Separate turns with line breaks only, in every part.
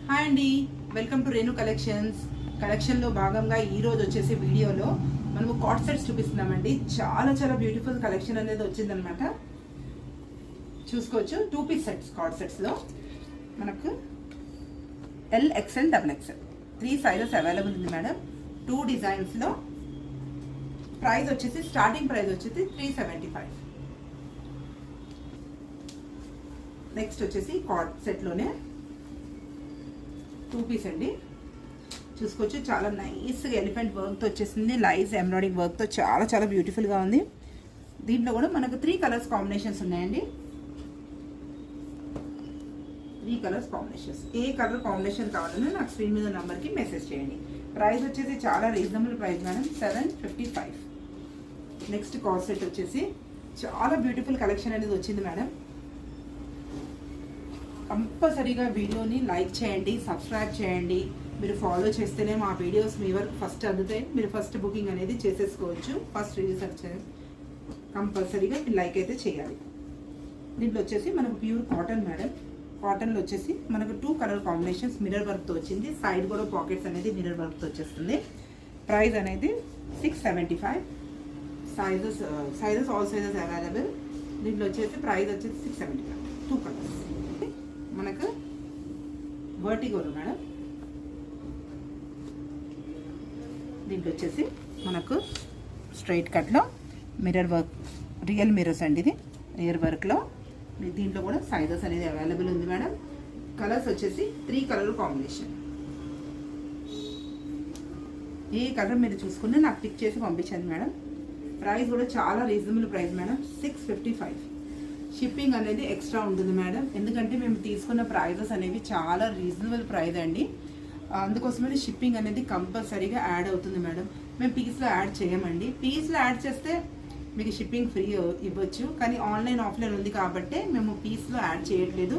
Hi అండి, welcome to Renu collections. కలెక్షన్లో భాగంగా ఈరోజు వచ్చేసి వీడియోలో మనము కాట్ సెట్స్ చూపిస్తున్నామండి. చాలా చాలా బ్యూటిఫుల్ కలెక్షన్ అనేది వచ్చిందనమాట. చూసుకోవచ్చు, 2 పీస్ సెట్స్. కాట్ సెట్స్లో మనకు L, XL, double XL 3 sizes available ఉంది మేడం. 2 డిజైన్స్లో. ప్రైస్ వచ్చేసి స్టార్టింగ్ ప్రైస్ వచ్చేసి 375. నెక్స్ట్ వచ్చేసి కాట్ సెట్లోనే 2 పీస్ అండి. చూసుకోవచ్చు, చాలా నైస్గా ఎలిఫెంట్ వర్క్తో వచ్చేసింది. లైస్ ఎంబ్రాయిడింగ్ వర్క్తో చాలా చాలా బ్యూటిఫుల్గా ఉంది. దీంట్లో కూడా మనకు 3 కలర్స్ కాంబినేషన్స్ ఉన్నాయండి. 3 కలర్స్ కాంబినేషన్స్. ఏ కలర్ కాంబినేషన్ కావాలన్నా నాకు స్క్రీన్ మీద నెంబర్కి మెసేజ్ చేయండి. ప్రైస్ వచ్చేసి చాలా రీజనబుల్ ప్రైస్ మేడం, 755. నెక్స్ట్ కాట్ సెట్ వచ్చేసి చాలా బ్యూటిఫుల్ కలెక్షన్ అనేది వచ్చింది మేడం. కంపల్సరీగా వీడియోని లైక్ చేయండి, సబ్స్క్రైబ్ చేయండి. మీరు ఫాలో చేస్తేనే మా వీడియోస్ మీ వరకు ఫస్ట్ అందుతాయి. మీరు ఫస్ట్ బుకింగ్ అనేది చేసేసుకోవచ్చు. ఫస్ట్ రీసెర్చ్ కంపల్సరీగా మీరు లైక్ అయితే చేయాలి. దీంట్లో వచ్చేసి మనకు ప్యూర్ కాటన్ మేడం. కాటన్లో వచ్చేసి మనకు 2 కలర్ కాంబినేషన్స్ మిర్రర్ వర్క్తో వచ్చింది. సైడ్ కూడా పాకెట్స్ అనేది మిర్రర్ వర్క్తో వచ్చేస్తుంది. ప్రైస్ అనేది 675. Sizes all sizes available. దీంట్లో వచ్చేసి ప్రైస్ వచ్చేసి 675. 2 కలర్స్ మనకు వర్టిగోలో మేడం. దీంట్లో వచ్చేసి మనకు స్ట్రైట్ కట్లో మిర్రర్ వర్క్, రియల్ మిర్రర్స్ అండి. ఇది రియల్ వర్క్లో. దీంట్లో కూడా సైజెస్ అనేది అవైలబుల్ ఉంది మేడం. కలర్స్ వచ్చేసి 3 కలర్ కాంబినేషన్. ఏ కలర్ మీరు చూసుకుంటే నాకు పిక్ చేసి పంపించండి మేడం. ప్రైస్ కూడా చాలా రీజనబుల్ ప్రైస్ మేడం, 655. షిప్పింగ్ అనేది ఎక్స్ట్రా ఉంటుంది మేడం, ఎందుకంటే మేము తీసుకున్న ప్రైజెస్ అనేవి చాలా రీజనబుల్ ప్రైస్ అండి. అందుకోసమే షిప్పింగ్ అనేది కంపల్సరీగా యాడ్ అవుతుంది మేడం. మేము పీస్లో యాడ్ చేయమండి. పీస్లో యాడ్ చేస్తే మీకు షిప్పింగ్ ఫ్రీ ఇవ్వచ్చు, కానీ ఆన్లైన్ ఆఫ్లైన్ ఉంది కాబట్టి మేము పీస్లో యాడ్ చేయట్లేదు.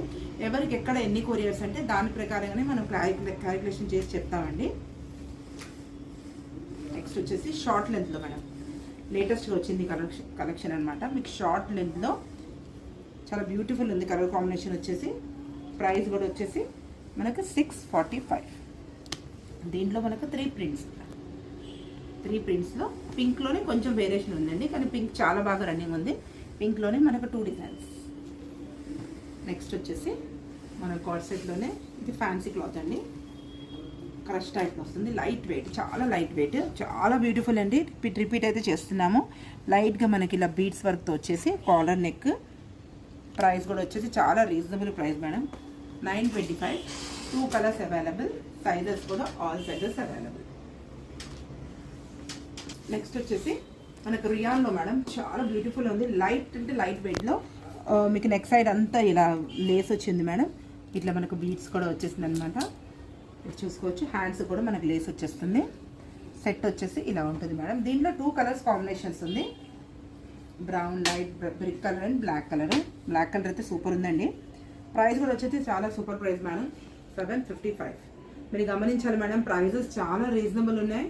ఎవరికి ఎక్కడ ఎన్ని కొరియర్స్ అంటే దాని ప్రకారంగానే మనం క్యాలిక్యులేషన్ చేసి చెప్తామండి. నెక్స్ట్ వచ్చేసి షార్ట్ లెంత్లో మేడం. లేటెస్ట్గా వచ్చింది కలెక్షన్ అనమాట. మీకు షార్ట్ లెంత్లో చాలా బ్యూటిఫుల్ ఉంది. కలర్ కాంబినేషన్ వచ్చేసి ప్రైస్ కూడా వచ్చేసి మనకు 645. దీంట్లో మనకు 3 ప్రింట్స్లో పింక్లోనే కొంచెం వేరియేషన్ ఉందండి, కానీ పింక్ చాలా బాగా రన్నింగ్ ఉంది. పింక్లోనే మనకు 2 డిజైన్స్. నెక్స్ట్ వచ్చేసి మన కాట్ సెట్లోనే ఇది ఫ్యాన్సీ క్లాత్ అండి. క్రష్ టైప్లో వస్తుంది. లైట్ వెయిట్, చాలా లైట్ వెయిట్, చాలా బ్యూటిఫుల్ అండి. రిపీట్ అయితే చేస్తున్నాము. లైట్గా మనకి ఇలా బీడ్స్ వర్క్తో వచ్చేసి కాలర్ నెక్. ప్రైస్ కూడా వచ్చేసి చాలా reasonable price madam, 925. 2 colours available. Sizes కూడా ఆల్ సైజెస్ అవైలబుల్. నెక్స్ట్ వచ్చేసి మనకు రియాన్లో మేడం చాలా బ్యూటిఫుల్ ఉంది. లైట్ అంటే లైట్ వెయిట్లో మీకు నెక్ సైడ్ అంతా ఇలా లేస్ వచ్చింది మేడం. ఇట్లా మనకు బీడ్స్ కూడా వచ్చేసింది అనమాట. చూసుకోవచ్చు, హ్యాండ్స్ కూడా మనకు లేస్ వచ్చేస్తుంది. సెట్ వచ్చేసి ఇలా ఉంటుంది మేడం. దీంట్లో 2 కలర్స్ కాంబినేషన్స్ ఉంది. Brown, light brick colour and black colour. Black colour అయితే సూపర్ ఉందండి. ప్రైస్ కూడా వచ్చేసి చాలా సూపర్ ప్రైస్ మేడం, 755. మీరు గమనించాలి మేడం, ప్రైజెస్ చాలా రీజనబుల్ ఉన్నాయి.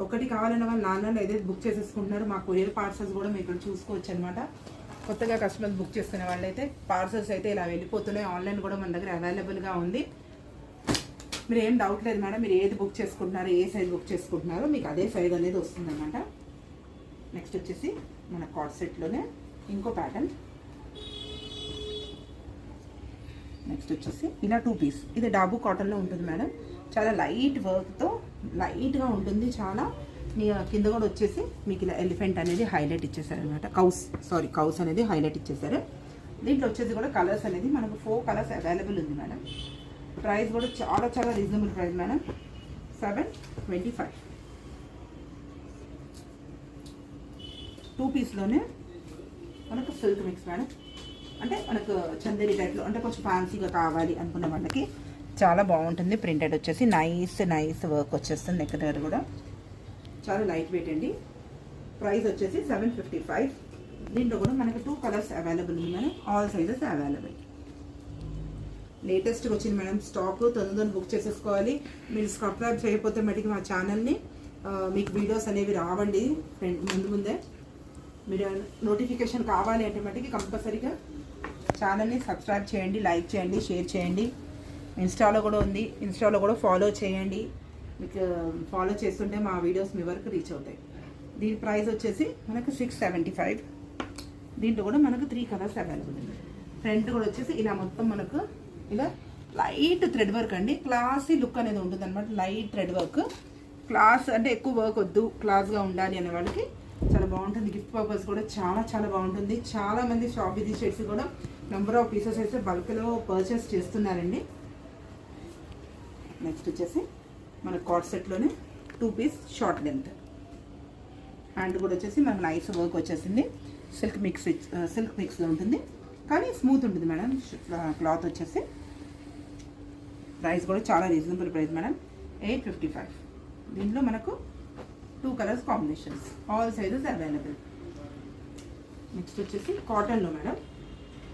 ఒకటి కావాలన్న వాళ్ళు నాన్న ఏదైతే బుక్ చేసేసుకుంటున్నారు. మా కొరియర్ పార్సల్స్ కూడా మీరు ఇక్కడ చూసుకోవచ్చు అనమాట. కొత్తగా కస్టమర్స్ బుక్ చేసుకునే వాళ్ళైతే పార్సల్స్ అయితే ఇలా వెళ్ళిపోతున్నాయి. ఆన్లైన్ కూడా మన దగ్గర అవైలబుల్గా ఉంది. మీరు ఏం డౌట్ లేదు మేడం, మీరు ఏది బుక్ చేసుకుంటున్నారో, ఏ సైజ్ బుక్ చేసుకుంటున్నారో మీకు అదే సైజ్ అనేది వస్తుందన్నమాట. నెక్స్ట్ వచ్చేసి మన కాట్ సెట్లోనే ఇంకో ప్యాటర్న్. నెక్స్ట్ వచ్చేసి ఇలా 2 పీస్. ఇది డాబు కాటన్లో ఉంటుంది మేడం. చాలా లైట్ వర్క్తో లైట్గా ఉంటుంది. చాలా కింద కూడా వచ్చేసి మీకు ఇలా ఎలిఫెంట్ అనేది హైలైట్ ఇచ్చేసారు అనమాట. కౌస్ అనేది హైలైట్ ఇచ్చేసారు. దీంట్లో వచ్చేసి కూడా కలర్స్ అనేది మనకు 4 కలర్స్ అవైలబుల్ ఉంది మేడం. ప్రైస్ కూడా చాలా చాలా రీజనబుల్ ప్రైస్ మేడం, 725. 2 పీస్లోనే మనకు సిల్క్ మిక్స్ మేడం. అంటే మనకు చందేరి టైప్లో, అంటే కొంచెం ఫ్యాన్సీగా కావాలి అనుకున్న వాళ్ళకి చాలా బాగుంటుంది. ప్రింటెడ్ వచ్చేసి నైస్ వర్క్ వచ్చేస్తుంది. నెక్ దగ్గర కూడా చాలా లైట్ వెయిట్ అండి. ప్రైస్ వచ్చేసి 755. దీంట్లో కూడా మనకు 2 కలర్స్ అవైలబుల్ ఉంది మేడం. All sizes available. లేటెస్ట్గా వచ్చింది మేడం స్టాక్. తొందరగా బుక్ చేసేసుకోవాలి. మీరు సబ్స్క్రైబ్ చేయకపోతే మటుకు మా ఛానల్ని మీకు వీడియోస్ అనేవి రావండి ముందే. మీరు నోటిఫికేషన్ కావాలి అంటే మటుకి కంపల్సరీగా ఛానల్ని సబ్స్క్రైబ్ చేయండి, లైక్ చేయండి, షేర్ చేయండి. ఇన్స్టాలో కూడా ఉంది, ఇన్స్టాలో కూడా ఫాలో చేయండి. మీకు ఫాలో చేస్తుంటే మా వీడియోస్ మీ వరకు రీచ్ అవుతాయి. దీని ప్రైస్ వచ్చేసి మనకు 675. దీంట్లో కూడా మనకు 3 కలర్స్ అవైలబుల్ ఉంది. ఫ్రంట్ కూడా వచ్చేసి ఇలా మొత్తం మనకు ఇలా లైట్ థ్రెడ్ వర్క్ అండి. క్లాసీ లుక్ అనేది ఉంటుంది అనమాట. లైట్ థ్రెడ్ వర్క్, క్లాస్ అంటే ఎక్కువ వర్క్ వద్దు, క్లాస్గా ఉండాలి అనే వాళ్ళకి చాలా బాగుంటుంది. గిఫ్ట్ పర్పస్ కూడా చాలా చాలా బాగుంటుంది. చాలామంది షాప్ విజిట్ చేసి కూడా నెంబర్ ఆఫ్ పీసెస్ అయితే బల్క్లో పర్చేస్ చేస్తున్నారండి. నెక్స్ట్ వచ్చేసి మన కార్డ్ సెట్లోనే 2 పీస్ షార్ట్ లెంత్. హ్యాండ్ కూడా వచ్చేసి మనకు నైస్ వర్క్ వచ్చేసింది. సిల్క్ మిక్స్లో ఉంటుంది, కానీ స్మూత్ ఉంటుంది మేడం. క్లాత్ వచ్చేసి ప్రైస్ కూడా చాలా రీజనబుల్ ప్రైస్ మేడం, 855. దీంట్లో మనకు 2 colours combinations, all sizes available. Next వచ్చేసి కాటన్లో మేడం,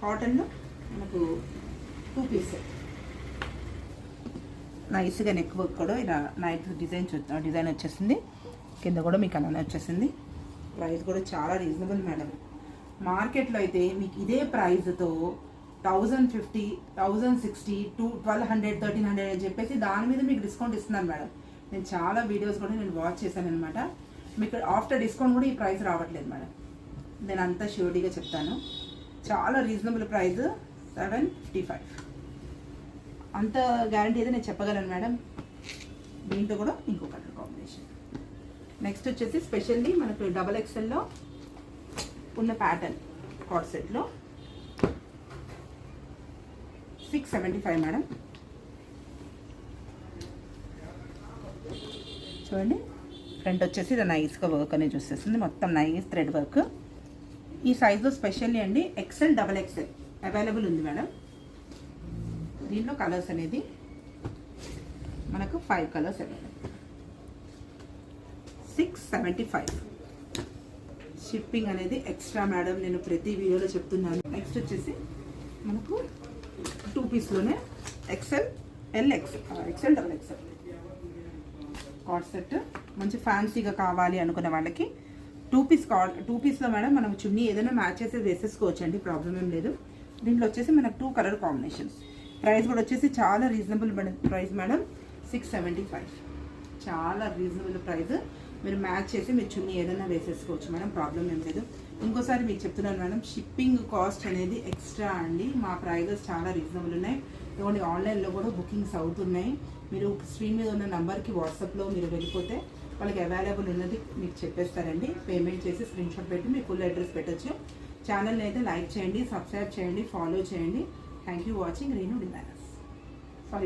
కాటన్లో మనకు 2 పీస్ నైస్గా నెక్ వర్క్ కూడా ఇలా నైట్ డిజైన్ వచ్చేసింది. కింద కూడా మీకు అలానే వచ్చేసింది. ప్రైస్ కూడా చాలా రీజనబుల్ మేడం. మార్కెట్లో అయితే మీకు ఇదే ప్రైస్తో 1050, 1060, 1200, 1300 అని చెప్పేసి దాని మీద మీకు డిస్కౌంట్ ఇస్తున్నాను మేడం. నేను చాలా వీడియోస్ కూడా నేను వాచ్ చేశాను అనమాట. మీకు ఆఫ్టర్ డిస్కౌంట్ కూడా ఈ ప్రైస్ రావట్లేదు మేడం. నేను అంతా ష్యూరిటీగా చెప్తాను. చాలా రీజనబుల్ ప్రైస్ 755. అంత గ్యారంటీ అయితే నేను చెప్పగలను మేడం. దీంట్లో కూడా ఇంకో కలర్ కాంబినేషన్. నెక్స్ట్ వచ్చేసి స్పెషల్లీ మనకు XXLలో ఉన్న ప్యాటర్న్ కార్డ్ సెట్లో 675 మేడం. చూడండి, ఫ్రంట్ వచ్చేసి ఇది నైస్గా వర్క్ అనేది చూసేస్తుంది. మొత్తం నైస్ థ్రెడ్ వర్క్. ఈ సైజులో స్పెషల్లీ అండి XL, XXL అవైలబుల్ ఉంది మేడం. దీంట్లో కలర్స్ అనేది మనకు 5 కలర్స్ అవైలబుల్. 675. షిప్పింగ్ అనేది ఎక్స్ట్రా మేడం, నేను ప్రతి వీడియోలో చెప్తున్నాను. నెక్స్ట్ వచ్చేసి మనకు 2 పీస్లోనే XL, XL, XXL card set. మంచి ఫ్యాన్సీగా కావాలి అనుకునే వాళ్ళకి 2 పీస్లో మేడం మనం చున్నీ ఏదైనా మ్యాచ్ చేసి వేసేసుకోవచ్చు అండి, ప్రాబ్లం ఏం లేదు. దీంట్లో వచ్చేసి మనకు 2 కలర్ కాంబినేషన్స్. ప్రైస్ కూడా వచ్చేసి చాలా రీజనబుల్ ప్రైస్ మేడం, 675. చాలా రీజనబుల్ ప్రైస్. మీరు మ్యాచ్ చేసి మీరు చున్నీ ఏదైనా వేసేసుకోవచ్చు మేడం, ప్రాబ్లం ఏం లేదు. ఇంకోసారి మీకు చెప్తున్నాను మేడం, షిప్పింగ్ కాస్ట్ అనేది ఎక్స్ట్రా అండి. మా ప్రైజెస్ చాలా రీజనబుల్ ఉన్నాయి. ఇదిగోండి, ఆన్లైన్లో కూడా బుకింగ్స్ అవుతున్నాయి. మీరు స్క్రీన్ మీద ఉన్న నెంబర్కి వాట్సాప్లో మీరు వెళ్ళిపోతే వాళ్ళకి అవైలబుల్ ఉన్నది మీకు చెప్పేస్తారండి. పేమెంట్ చేసి స్క్రీన్ షాట్ పెట్టి మీ ఫుల్ అడ్రస్ పెట్టచ్చు. ఛానల్ని అయితే లైక్ చేయండి, సబ్స్క్రైబ్ చేయండి, ఫాలో చేయండి. Thank you watching Renu designers,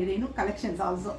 Renu collections also.